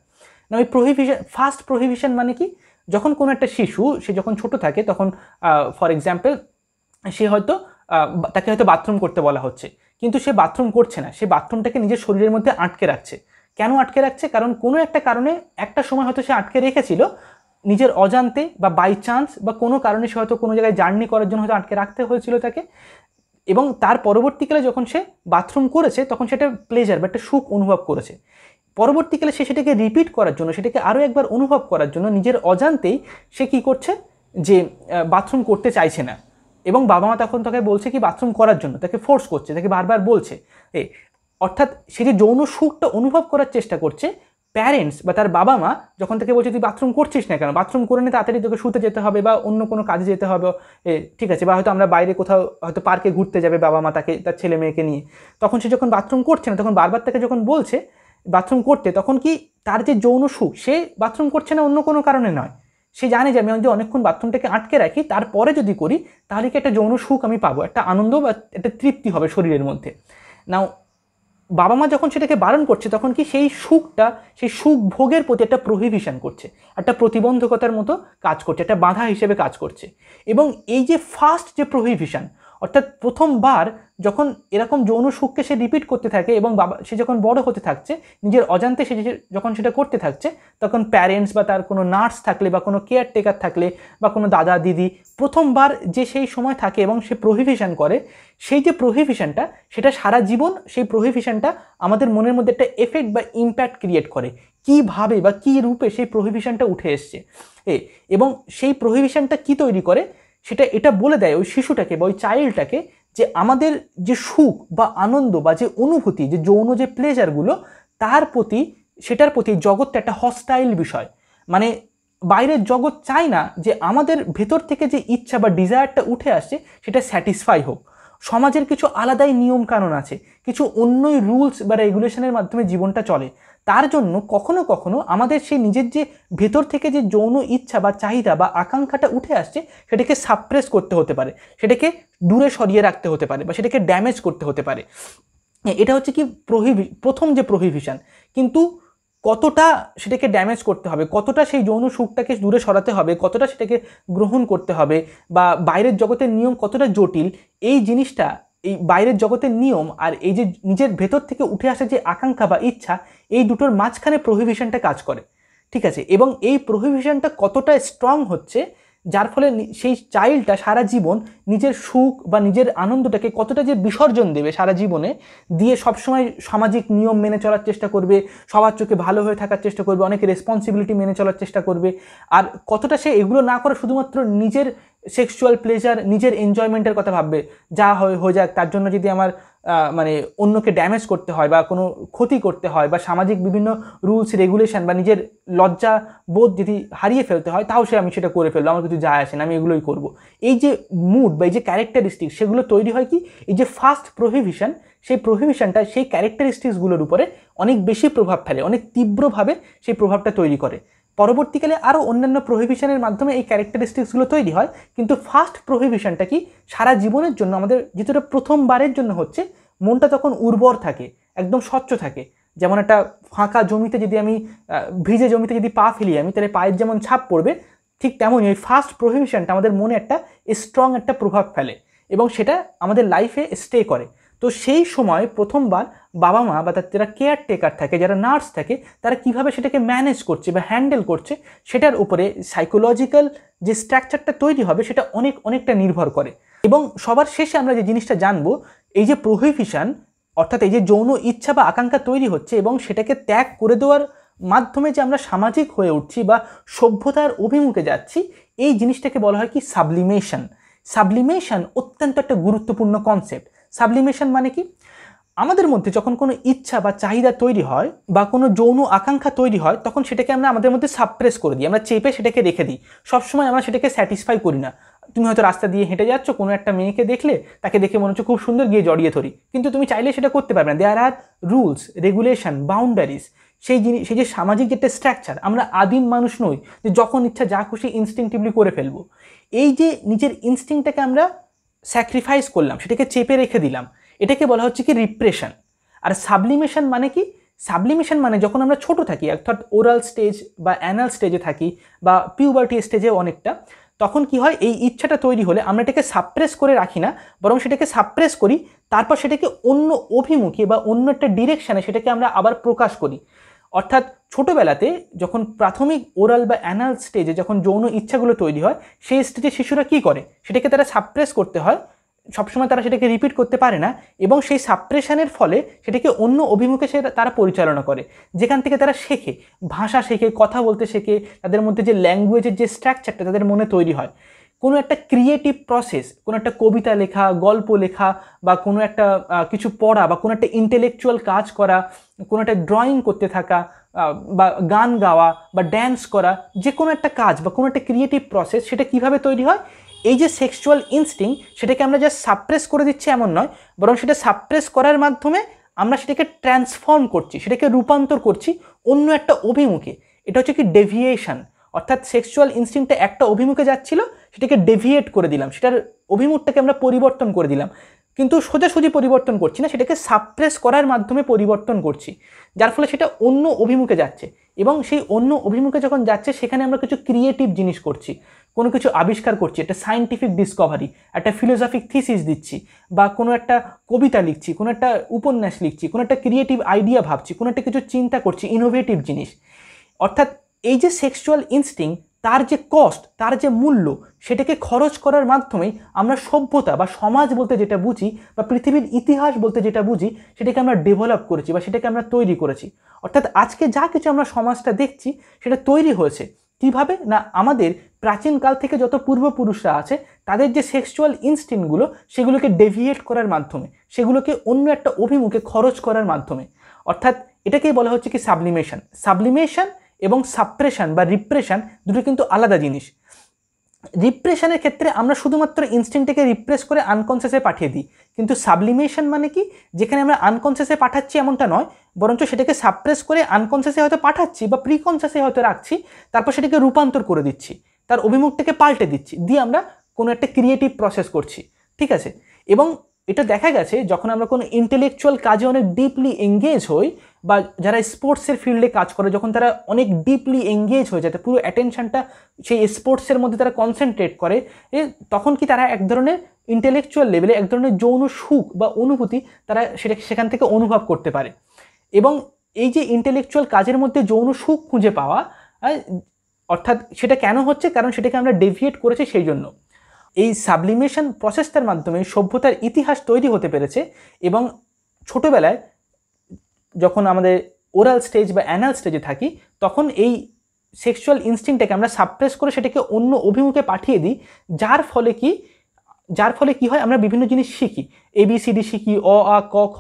না, ওই ফার্স্ট প্রোহিবিশন মানে কি, যখন কোনো একটা শিশু, সে যখন ছোট থাকে, তখন ফর এক্সাম্পল সে হয়তো তাকে হয়তো বাথরুম করতে বলা হচ্ছে, কিন্তু সে বাথরুম করছে না, সে বাথরুমটাকে নিজের শরীরের মধ্যে আটকে রাখছে। কেন আটকে রাখছে? কারণ কোনো একটা কারণে একটা সময় হয়তো সে আটকে রেখেছিল, নিজের অজান্তে বা বাই চান্স বা কোনো কারণে সে হয়তো কোনো জায়গায় জার্নি করার জন্য হয়তো আটকে রাখতে হয়েছিল তাকে, এবং তার পরবর্তীকালে যখন সে বাথরুম করেছে, তখন সেটা প্লেজার বা একটা সুখ অনুভব করেছে। পরবর্তীকালে সে সেটাকে রিপিট করার জন্য, সেটাকে আরও একবার অনুভব করার জন্য নিজের অজান্তেই সে কী করছে, যে বাথরুম করতে চাইছে না, এবং বাবা মা তখন তাকে বলছে কি বাথরুম করার জন্য, তাকে ফোর্স করছে, তাকে বারবার বলছে। অর্থাৎ সে যে যৌন সুখটা অনুভব করার চেষ্টা করছে, প্যারেন্টস বা তার বাবা মা যখন তাকে বলছে তুই বাথরুম করছিস না কেন, বাথরুম করে নিয়ে তাড়াতাড়ি তোকে শুতে যেতে হবে বা অন্য কোনো কাজে যেতে হবে, ঠিক আছে, বা হয়তো আমরা বাইরে কোথাও হয়তো পার্কে ঘুরতে যাবে বাবা মা তাকে, তার ছেলে মেয়েকে নিয়ে, তখন সে যখন বাথরুম করছে না, তখন বারবার তাকে যখন বলছে বাথরুম করতে, তখন কি তার যে যৌন সুখ, সে বাথরুম করছে না অন্য কোনো কারণে নয়, সে জানে যে আমি যদি অনেকক্ষণ বাথরুমটাকে আটকে রাখি, তারপরে যদি করি, তাহলে কি একটা যৌন সুখ আমি পাবো, একটা আনন্দ বা একটা তৃপ্তি হবে শরীরের মধ্যে। নাও বাবা মা যখন সেটাকে বারণ করছে, তখন কি সেই সুখটা, সেই সুখ ভোগের প্রতি একটা প্রোহিবিশন করছে, একটা প্রতিবন্ধকতার মতো কাজ করছে, একটা বাধা হিসেবে কাজ করছে। এবং এই যে ফার্স্ট যে প্রোহিবিশন, অর্থাৎ প্রথমবার যখন এরকম যৌন সুখকে সে রিপিট করতে থাকে, এবং সে যখন বড় হতে থাকছে, নিজের অজান্তে সে যখন সেটা করতে থাকছে, তখন প্যারেন্টস বা তার কোনো নার্স থাকলে বা কোনো কেয়ারটেকার থাকলে বা কোনো দাদা দিদি, প্রথমবার যে সেই সময় থাকে এবং সে প্রোহিবিশন করে, সেই যে প্রোহিবিশনটা, সেটা সারা জীবন সেই প্রোহিবিশনটা আমাদের মনের মধ্যে একটা এফেক্ট বা ইম্প্যাক্ট ক্রিয়েট করে, কীভাবে বা কী রূপে সেই প্রোহিবিশনটা উঠে এসছে। এবং সেই প্রোহিবিশনটা কি তৈরি করে, সেটা এটা বলে দেয় ওই শিশুটাকে বা ওই চাইল্ডটাকে, যে আমাদের যে সুখ বা আনন্দ বা যে অনুভূতি, যে যৌন যে প্লেজারগুলো, সেটার প্রতি জগৎটা একটা হস্টাইল বিষয়। মানে বাইরের জগৎ চায় না যে আমাদের ভেতর থেকে যে ইচ্ছা বা ডিজায়ারটা উঠে আসছে সেটা স্যাটিসফাই হোক। সমাজের কিছু আলাদাই নিয়ম কানুন আছে, কিছু অন্যই রুলস বা রেগুলেশনের মাধ্যমে জীবনটা চলে। তার জন্য কখনো কখনো আমাদের সেই নিজের যে ভেতর থেকে যে যৌন ইচ্ছা বা চাহিদা বা আকাঙ্ক্ষাটা উঠে আসছে, সেটাকে সাপ্রেস করতে হতে পারে, সেটাকে দূরে সরিয়ে রাখতে হতে পারে, বা সেটাকে ড্যামেজ করতে হতে পারে। এটা হচ্ছে কি প্রথম যে প্রোহিবিশন। কিন্তু কতটা সেটাকে ড্যামেজ করতে হবে, কতটা সেই যৌন সুখটাকে দূরে সরাতে হবে, কতটা সেটাকে গ্রহণ করতে হবে, বা বাইরের জগতের নিয়ম কতটা জটিল, এই জিনিসটা, এই বাইরের জগতের নিয়ম আর এই যে নিজের ভেতর থেকে উঠে আসা যে আকাঙ্ক্ষা বা ইচ্ছা, এই দুটোর মাঝখানে প্রোহিবিশনটা কাজ করে, ঠিক আছে। এবং এই প্রোহিবিশনটা কতটা স্ট্রং হচ্ছে, যার ফলে সেই চাইল্ডটা সারা জীবন নিজের সুখ বা নিজের আনন্দটাকে কতটা যে বিসর্জন দেবে সারা জীবনে, দিয়ে সবসময় সামাজিক নিয়ম মেনে চলার চেষ্টা করবে, সবার চোখে ভালো হয়ে থাকার চেষ্টা করবে, অনেক রেসপন্সিবিলিটি মেনে চলার চেষ্টা করবে, আর কতটা সে এগুলো না করে শুধুমাত্র নিজের সেক্সুয়াল প্লেজার, নিজের এনজয়মেন্টের কথা ভাববে, যা হয়ে যাক, তার জন্য যদি আমার মানে অন্যকে ড্যামেজ করতে হয় বা কোনো ক্ষতি করতে হয় বা সামাজিক বিভিন্ন রুলস রেগুলেশন বা নিজের লজ্জা বোধ যদি হারিয়ে ফেলতে হয় তাও আমি সেটা করে ফেলবো, আমার কিছু যায় আসে না, আমি এগুলোই করব। এই যে মুড বা এই যে ক্যারেক্টারিস্টিক্স সেগুলো তৈরি হয় কি, এই যে ফার্স্ট প্রোহিবিশন, সেই প্রোহিবিশনটা সেই ক্যারেক্টারিস্টিক্সগুলোর উপরে অনেক বেশি প্রভাব ফেলে, অনেক তীব্রভাবে সেই প্রভাবটা তৈরি করে। পরবর্তীকালে আরও অন্যান্য প্রোহিবিশনের মাধ্যমে এই ক্যারেক্টারিস্টিক্সগুলো তৈরি হয়, কিন্তু ফার্স্ট প্রোহিবিশনটা কি সারা জীবনের জন্য আমাদের যেটা প্রথমবারের জন্য হচ্ছে, মনটা তখন উর্বর থাকে, একদম স্বচ্ছ থাকে। যেমন একটা ফাঁকা জমিতে যদি আমি ভিজে জমিতে যদি পা ফেলি আমি, তাহলে পায়ের যেমন ছাপ পড়বে, ঠিক তেমনই ওই ফার্স্ট প্রোহিবিশনটা আমাদের মনে একটা স্ট্রং একটা প্রভাব ফেলে এবং সেটা আমাদের লাইফে স্টে করে। তো সেই সময় প্রথমবার বাবা মা বা তার যারা কেয়ারটেকার থাকে, যারা নার্স থাকে, তারা কিভাবে সেটাকে ম্যানেজ করছে বা হ্যান্ডেল করছে সেটার উপরে সাইকোলজিক্যাল যে স্ট্রাকচারটা তৈরি হবে সেটা অনেকটা নির্ভর করে। এবং সবার শেষে আমরা যে জিনিসটা জানবো, এই যে প্রোহিবিশন অর্থাৎ এই যে যৌন ইচ্ছা বা আকাঙ্ক্ষা তৈরি হচ্ছে এবং সেটাকে ত্যাগ করে দেওয়ার মাধ্যমে যে আমরা সামাজিক হয়ে উঠছি বা সভ্যতার অভিমুখে যাচ্ছি, এই জিনিসটাকে বলা হয় কি সাবলিমেশন। সাবলিমেশন অত্যন্ত একটা গুরুত্বপূর্ণ কনসেপ্ট। সাবলিমেশন মানে কি, আমাদের মধ্যে যখন কোনো ইচ্ছা বা চাহিদা তৈরি হয় বা কোনো যৌন আকাঙ্ক্ষা তৈরি হয়, তখন সেটাকে আমরা আমাদের মধ্যে সাপ্রেস করে দিই, আমরা চেপে সেটাকে রেখে দিই। সবসময় আমরা সেটাকে স্যাটিসফাই করি না। তুমি হয়তো রাস্তা দিয়ে হেঁটে যাচ্ছ, কোনো একটা মেয়েকে দেখলে, তাকে দেখে মনে হচ্ছে খুব সুন্দর, গিয়ে জড়িয়ে ধরি, কিন্তু তুমি চাইলে সেটা করতে পারবে না। দেয়ার আর রুলস, রেগুলেশন, বাউন্ডারিজ। সেই যে সামাজিক যেটা স্ট্রাকচার, আমরা আদিম মানুষ নই যে যখন ইচ্ছা যা খুশি ইনস্টিংক্টিভলি করে ফেলবো। এই যে নিজের ইনস্টিংটাকে আমরা স্যাক্রিফাইস করলাম, সেটাকে চেপে রেখে দিলাম, এটাকে বলা হচ্ছে কি রিপ্রেশন। আর সাবলিমেশন মানে কি, সাবলিমেশন মানে যখন আমরা ছোট থাকি, অর্থাৎ ওরাল স্টেজ বা অ্যানাল স্টেজে থাকি বা পিউবার্টি স্টেজে অনেকটা, তখন কি হয়, এই ইচ্ছাটা তৈরি হলে আমরা এটাকে সাপ্রেস করে রাখি না, বরং সেটাকে সাপ্রেস করি, তারপর সেটাকে অন্য অভিমুখে বা অন্য একটা ডিরেকশানে সেটাকে আমরা আবার প্রকাশ করি। অর্থাৎ ছোটোবেলাতে যখন প্রাথমিক ওরাল বা অ্যানাল স্টেজে যখন যৌন ইচ্ছাগুলো তৈরি হয়, সেই স্টেজে শিশুরা কী করে, সেটাকে তারা সাপ্রেস করতে হয়, সবসময় তারা সেটাকে রিপিট করতে পারে না, এবং সেই সাপ্রেশনের ফলে সেটাকে অন্য অভিমুখে তারা পরিচালনা করে, যেখান থেকে তারা শেখে, ভাষা শেখে, কথা বলতে শেখে, তাদের মধ্যে যে ল্যাঙ্গুয়েজের যে স্ট্রাকচারটা তাদের মনে তৈরি হয়। কোনো একটা ক্রিয়েটিভ প্রসেস, কোনো একটা কবিতা লেখা, গল্প লেখা বা কোনো একটা কিছু পড়া বা কোনো একটা ইন্টেলেকচুয়াল কাজ করা, কোনো একটা ড্রয়িং করতে থাকা বা গান গাওয়া বা ড্যান্স করা, যে কোনো একটা কাজ বা কোনো একটা ক্রিয়েটিভ প্রসেস, সেটা কিভাবে তৈরি হয়, এই যে সেক্সুয়াল ইনস্টিং, সেটাকে আমরা জাস্ট সাপ্রেস করে দিচ্ছি এমন নয়, বরং সেটা সাপ্রেস করার মাধ্যমে আমরা সেটাকে ট্রান্সফর্ম করছি, সেটাকে রূপান্তর করছি অন্য একটা অভিমুখে। এটা হচ্ছে কি ডেভিয়েশন। অর্থাৎ সেক্সুয়াল ইনস্টিংটা একটা অভিমুখে যাচ্ছিল, সেটাকে ডেভিয়েট করে দিলাম, সেটার অভিমুখটাকে আমরা পরিবর্তন করে দিলাম, কিন্তু সোজাসুজি পরিবর্তন করছি না, সেটাকে সাপ্রেস করার মাধ্যমে পরিবর্তন করছি, যার ফলে সেটা অন্য অভিমুখে যাচ্ছে। এবং সেই অন্য অভিমুখে যখন যাচ্ছে, সেখানে আমরা কিছু ক্রিয়েটিভ জিনিস করছি, কোনো কিছু আবিষ্কার করছি, একটা সায়েন্টিফিক ডিসকভারি, একটা ফিলোসফিক থিসিস দিচ্ছি, বা কোনো একটা কবিতা লিখছি, কোনো একটা উপন্যাস লিখছি, কোনো একটা ক্রিয়েটিভ আইডিয়া ভাবছি, কোনো একটা কিছু চিন্তা করছি, ইনোভেটিভ জিনিস। অর্থাৎ এই যে সেক্সুয়াল ইনস্টিং, তার যে কস্ট, তার যে মূল্য, সেটাকে খরচ করার মাধ্যমেই আমরা সভ্যতা বা সমাজ বলতে যেটা বুঝি বা পৃথিবীর ইতিহাস বলতে যেটা বুঝি, সেটাকে আমরা ডেভেলপ করেছি বা সেটাকে আমরা তৈরি করেছি। অর্থাৎ আজকে যা কিছু আমরা সমাজটা দেখছি, সেটা তৈরি হয়েছে কীভাবে না, আমাদের প্রাচীনকাল থেকে যত পূর্বপুরুষরা আছে, তাদের যে সেক্সুয়াল ইনস্টিংগুলো, সেগুলোকে ডেভিয়েট করার মাধ্যমে, সেগুলোকে অন্য একটা অভিমুখে খরচ করার মাধ্যমে। অর্থাৎ এটাকেই বলা হচ্ছে কি সাবলিমেশন। সাবলিমেশন এবং সাপ্রেশন বা রিপ্রেশন দুটো কিন্তু আলাদা জিনিস। রিপ্রেশনের ক্ষেত্রে আমরা শুধুমাত্র ইনস্টিংটাকে রিপ্রেস করে আনকনসিয়াসে পাঠিয়ে দিই, কিন্তু সাবলিমেশন মানে কি, যেখানে আমরা আনকনসিয়াসে পাঠাচ্ছি এমনটা নয়, বরঞ্চ সেটাকে সাপ্রেস করে আনকনসিয়াসে হয়তো পাঠাচ্ছি বা প্রিকনসিয়াসে হয়তো রাখছি, তারপর সেটাকে রূপান্তর করে দিচ্ছি, তার অভিমুখটাকে পাল্টে দিচ্ছি, দিয়ে আমরা কোনো একটা ক্রিয়েটিভ প্রসেস করছি, ঠিক আছে। এবং এটা দেখা গেছে যখন আমরা কোনো ইন্টেলেকচুয়াল কাজে অনেক ডিপলি এঙ্গেজ হই, বা যারা স্পোর্টসের ফিল্ডে কাজ করে, যখন তারা অনেক ডিপলি এঙ্গেজ হয়ে যায়, পুরো অ্যাটেনশনটা সেই স্পোর্টসের মধ্যে তারা কনসেন্ট্রেট করে, তখন কি তারা এক ধরনের ইন্টেলেকচুয়াল লেভেলে এক ধরনের যৌন সুখ বা অনুভূতি তারা সেখান থেকে অনুভব করতে পারে। এবং এই যে ইন্টেলেকচুয়াল কাজের মধ্যে যৌন সুখ খুঁজে পাওয়া, অর্থাৎ সেটা কেন হচ্ছে, কারণ সেটাকে আমরা ডেভিয়েট করেছি সেই জন্য। এই সাবলিমেশন প্রসেসটার মাধ্যমে সভ্যতার ইতিহাস তৈরি হতে পেরেছে। এবং ছোটোবেলায় যখন আমাদের ওরাল স্টেজ বা অ্যানাল স্টেজে থাকি, তখন এই সেক্সুয়াল ইনস্টিংটাকে আমরা সাপ্রেস করে সেটাকে অন্য অভিমুখে পাঠিয়ে দিই, যার ফলে কি হয়, আমরা বিভিন্ন জিনিস শিখি। ABCD শিখি, অ আ ক খ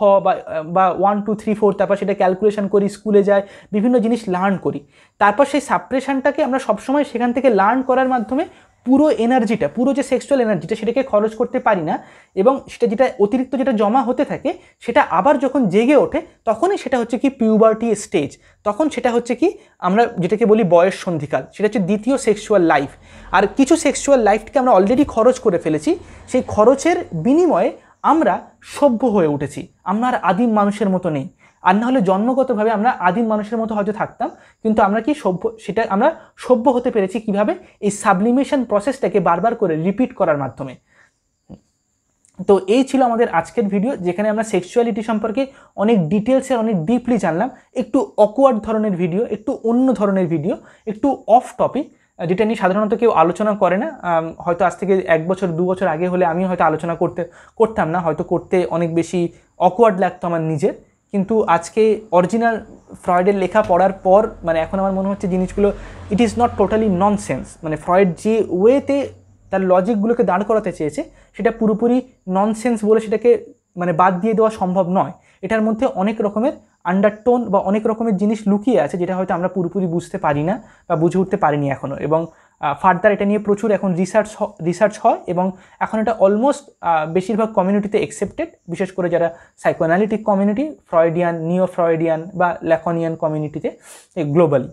বা 1 2 3 4, তারপর সেটা ক্যালকুলেশন করি, স্কুলে যাই, বিভিন্ন জিনিস লার্ন করি। তারপর সেই সাপ্রেশনটাকে আমরা সবসময় সেখান থেকে লার্ন করার মাধ্যমে পুরো এনার্জিটা, পুরো যে সেক্সুয়াল এনার্জিটা সেটাকে খরচ করতে পারি না, এবং সেটা যেটা অতিরিক্ত যেটা জমা হতে থাকে সেটা আবার যখন জেগে ওঠে তখনই সেটা হচ্ছে কি পিউবার্টি স্টেজ, তখন সেটা হচ্ছে কি আমরা যেটাকে বলি বয়স সন্ধিকাল, সেটা হচ্ছে দ্বিতীয় সেক্সুয়াল লাইফ। আর কিছু সেক্সুয়াল লাইফকে আমরা অলরেডি খরচ করে ফেলেছি, সেই খরচের বিনিময়ে আমরা সভ্য হয়ে উঠেছি, আমরা আর আদিম মানুষের মতো নেই। আর না হলে জন্মগতভাবে আমরা আদিম মানুষের মতো হয়তো থাকতাম, কিন্তু আমরা কি সেটা আমরা সভ্য হতে পেরেছি কিভাবে? এই সাবলিমেশন প্রসেসটাকে বারবার করে রিপিট করার মাধ্যমে। তো এই ছিল আমাদের আজকের ভিডিও, যেখানে আমরা সেক্সুয়ালিটি সম্পর্কে অনেক ডিটেলসে অনেক ডিপলি জানলাম। একটু অকওয়ার্ড ধরনের ভিডিও, একটু অন্য ধরনের ভিডিও, একটু অফ টপিক, যেটা নিয়ে সাধারণত কেউ আলোচনা করে না। হয়তো আজ থেকে 1 বছর 2 বছর আগে হলে আমি হয়তো আলোচনা করতাম না, হয়তো করতে অনেক বেশি অকওয়ার্ড লাগতো আমার নিজের। কিন্তু আজকে অরিজিনাল ফ্রয়েডের লেখা পড়ার পর মানে এখন আমার মনে হচ্ছে জিনিসগুলো it is not totally nonsense. মানে ফ্রয়েড যে ওয়েতে তার লজিকগুলোকে দাঁড় করাতে চেয়েছে সেটা পুরোপুরি ননসেন্স বলে সেটাকে মানে বাদ দিয়ে দেওয়া সম্ভব নয়। এটার মধ্যে অনেক রকমের আন্ডারটোন বা অনেক রকমের জিনিস লুকিয়ে আছে, যেটা হয়তো আমরা পুরোপুরি বুঝতে পারি না বা বুঝে উঠতে পারিনি এখনও। এবং ফার্দার এটা নিয়ে প্রচুর এখন রিসার্চ হয়, এবং এখন এটা অলমোস্ট বেশিরভাগ কমিউনিটিতে অ্যাকসেপ্টেড, বিশেষ করে যারা সাইকোঅ্যানালিটিক কমিউনিটি, ফ্রয়েডিয়ান, নিও ফ্রয়েডিয়ান বা ল্যাকনিয়ান কমিউনিটিতে গ্লোবালি।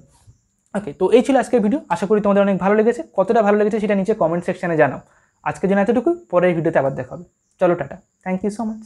ওকে, তো এই ছিল আজকের ভিডিও। আশা করি তোমাদের অনেক ভালো লেগেছে। কতটা ভালো লেগেছে সেটা নিচে কমেন্ট সেকশনে জানাও। আজকের জন্য এতটুকু, পরের ভিডিওতে আবার দেখা হবে। চলো টাটা, থ্যাংক ইউ সো মাচ।